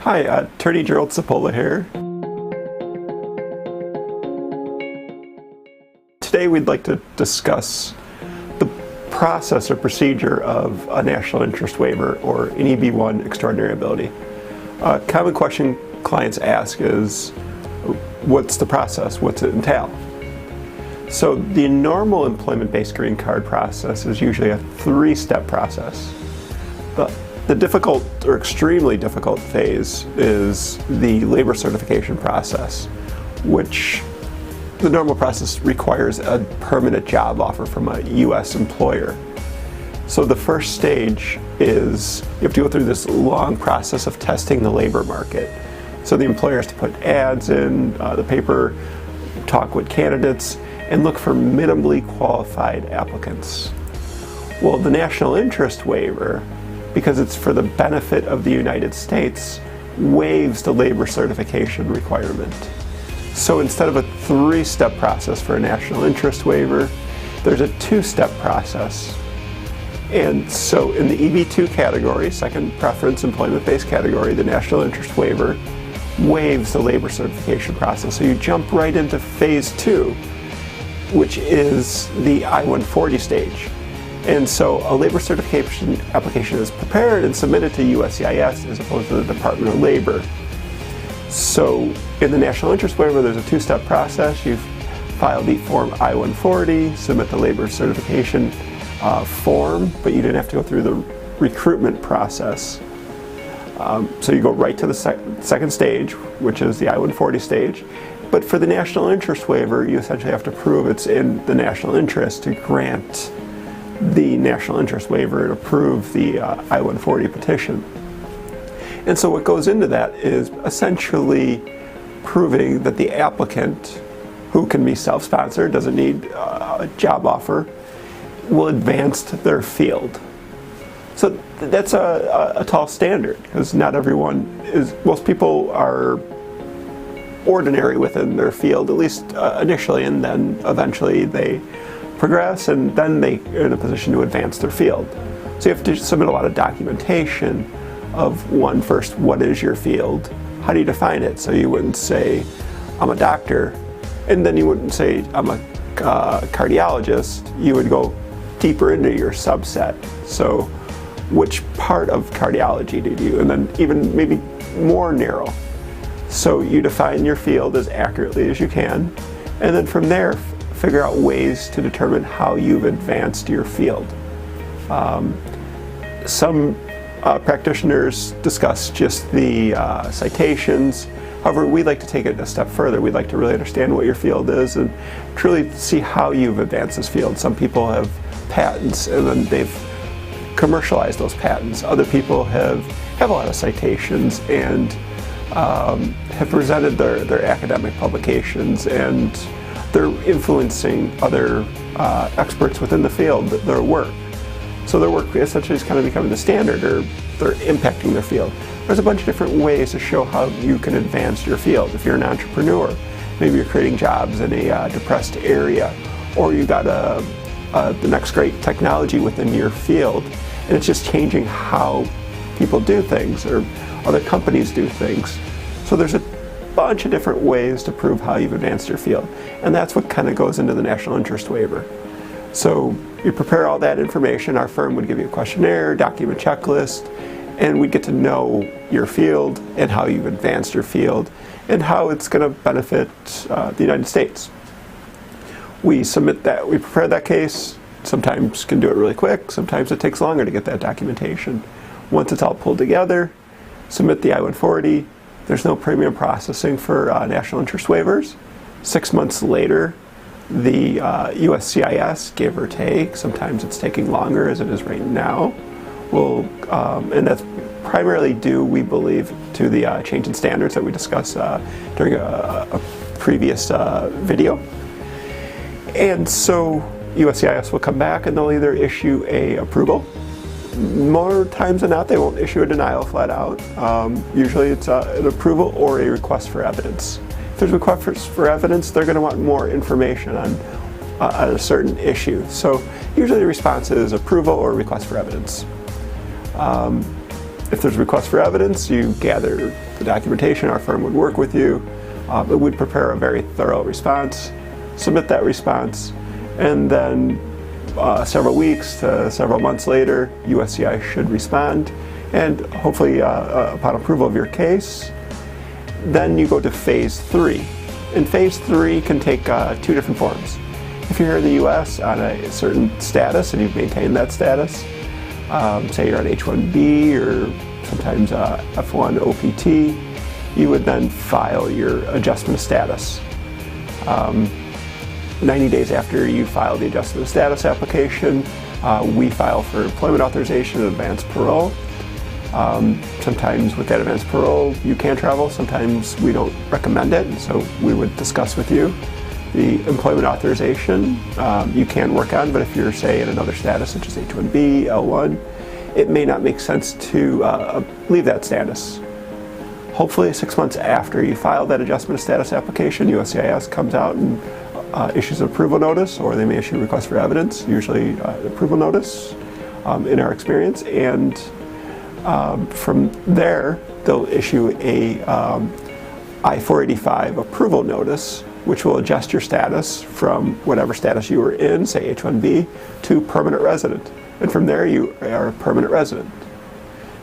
Hi, Attorney Gerald Cipolla here. Today we'd like to discuss the process or procedure of a national interest waiver or an EB-1 extraordinary ability. A common question clients ask is, what's the process? What's it entail? So the normal employment-based green card process is usually a three-step process. The difficult or extremely difficult phase is the labor certification process, which the normal process requires a permanent job offer from a U.S. employer. So the first stage is you have to go through this long process of testing the labor market. So the employer has to put ads in the paper, talk with candidates, and look for minimally qualified applicants. Well, the national interest waiver, because it's for the benefit of the United States, waives the labor certification requirement. So instead of a three-step process for a national interest waiver, there's a two-step process. And so in the EB-2 category, second preference employment-based category, the national interest waiver waives the labor certification process. So you jump right into phase two, which is the I-140 stage. And so a labor certification application is prepared and submitted to USCIS as opposed to the Department of Labor. So in the national interest waiver, there's a two-step process. You file the form I-140, submit the labor certification form, but you didn't have to go through the recruitment process. So you go right to the second stage, which is the I-140 stage. But for the national interest waiver, you essentially have to prove it's in the national interest to grant the national interest waiver and approve the I-140 petition. And so what goes into that is essentially proving that the applicant, who can be self-sponsored, doesn't need a job offer, will advance to their field. So that's a tall standard, because not everyone is, most people are ordinary within their field, at least initially, and then eventually they progress, and then they are in a position to advance their field. So you have to submit a lot of documentation of first, what is your field? How do you define it? So you wouldn't say, I'm a doctor, and then you wouldn't say, I'm a cardiologist. You would go deeper into your subset. So which part of cardiology did you, and then even maybe more narrow. So you define your field as accurately as you can, and then from there, figure out ways to determine how you've advanced your field. Some practitioners discuss just the citations. However, we'd like to take it a step further. We'd like to really understand what your field is and truly see how you've advanced this field. Some people have patents and then they've commercialized those patents. Other people have a lot of citations and have presented their academic publications, and they're influencing other experts within the field, their work. So their work essentially is kind of becoming the standard, or they're impacting their field. There's a bunch of different ways to show how you can advance your field. If you're an entrepreneur, maybe you're creating jobs in a depressed area, or you got the next great technology within your field, and it's just changing how people do things, or other companies do things. So there's a bunch of different ways to prove how you've advanced your field, and that's what kind of goes into the national interest waiver. So you prepare all that information. Our firm would give you a questionnaire, document checklist, and we'd get to know your field and how you've advanced your field and how it's going to benefit the United States. We submit that, we prepare that case. Sometimes can do it really quick, sometimes it takes longer to get that documentation. Once it's all pulled together, submit the I-140. There's no premium processing for national interest waivers. 6 months later, the USCIS, give or take, sometimes it's taking longer as it is right now, and that's primarily due, we believe, to the change in standards that we discussed during a previous video. And so USCIS will come back and they'll either issue a approval. More times than not, they won't issue a denial flat out. Usually it's an approval or a request for evidence. If there's a request for evidence, they're going to want more information on a certain issue. So usually the response is approval or request for evidence. If there's a request for evidence, you gather the documentation. Our firm would work with you. It would prepare a very thorough response, submit that response, and then several weeks to several months later, USCI should respond, and hopefully upon approval of your case, then you go to phase 3. And phase 3 can take 2 different forms. If you're here in the U.S. on a certain status and you've maintained that status, say you're on H-1B or sometimes F-1 OPT, you would then file your adjustment of status. 90 days after you file the adjustment of status application, we file for employment authorization and advanced parole. Sometimes with that advanced parole, you can travel. Sometimes we don't recommend it, so we would discuss with you. The employment authorization you can work on, but if you're, say, in another status such as H-1B, L-1, it may not make sense to leave that status. Hopefully 6 months after you file that adjustment of status application, USCIS comes out and issues an approval notice, or they may issue a request for evidence, usually an approval notice in our experience, and from there they'll issue a I-485 approval notice, which will adjust your status from whatever status you were in, say H-1B, to permanent resident. And from there you are a permanent resident.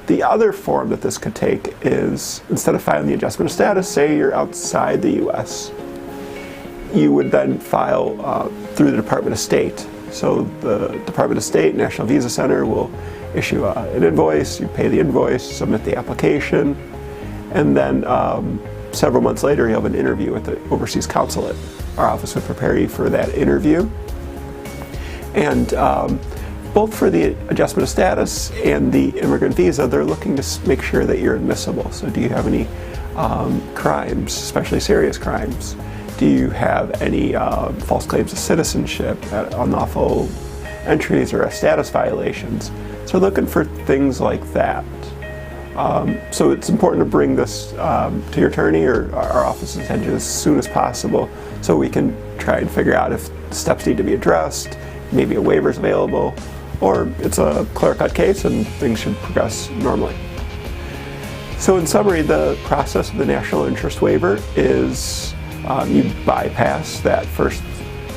The other form that this could take is, instead of filing the adjustment of status, say you're outside the U.S., you would then file through the Department of State. So the Department of State, National Visa Center will issue an invoice, you pay the invoice, submit the application, and then several months later you'll have an interview with the overseas consulate. Our office would prepare you for that interview. And both for the adjustment of status and the immigrant visa, they're looking to make sure that you're admissible. So do you have any crimes, especially serious crimes? Do you have any false claims of citizenship, unlawful entries, or status violations? So we're looking for things like that. So it's important to bring this to your attorney or our office's attention as soon as possible so we can try and figure out if steps need to be addressed, maybe a waiver is available, or it's a clear-cut case and things should progress normally. So in summary, the process of the national interest waiver is you bypass that first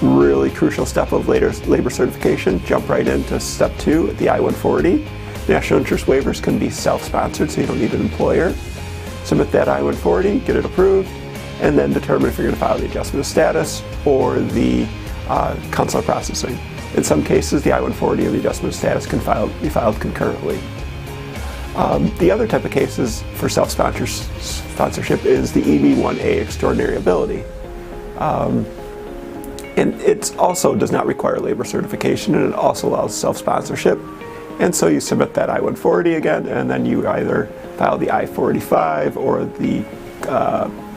really crucial step of labor certification, jump right into step 2, the I-140. National interest waivers can be self-sponsored, so you don't need an employer. Submit that I-140, get it approved, and then determine if you're going to file the adjustment of status or the consular processing. In some cases, the I-140 and the adjustment of status can be filed concurrently. The other type of cases for self-sponsorship is the EB-1A extraordinary ability. And it also does not require labor certification, and it also allows self-sponsorship. And so you submit that I-140 again, and then you either file the I-485 or the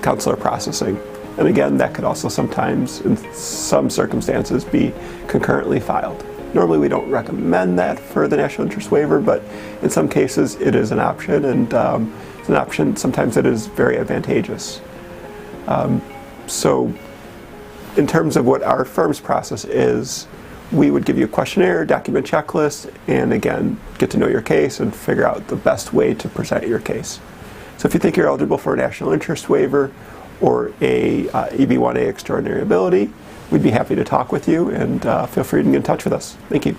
consular processing. And again, that could also sometimes, in some circumstances, be concurrently filed. Normally we don't recommend that for the national interest waiver, but in some cases it is an option, and it's an option, sometimes it is very advantageous. So in terms of what our firm's process is, we would give you a questionnaire, document checklist, and again, get to know your case and figure out the best way to present your case. So if you think you're eligible for a national interest waiver or a EB-1A extraordinary ability, we'd be happy to talk with you, and feel free to get in touch with us. Thank you.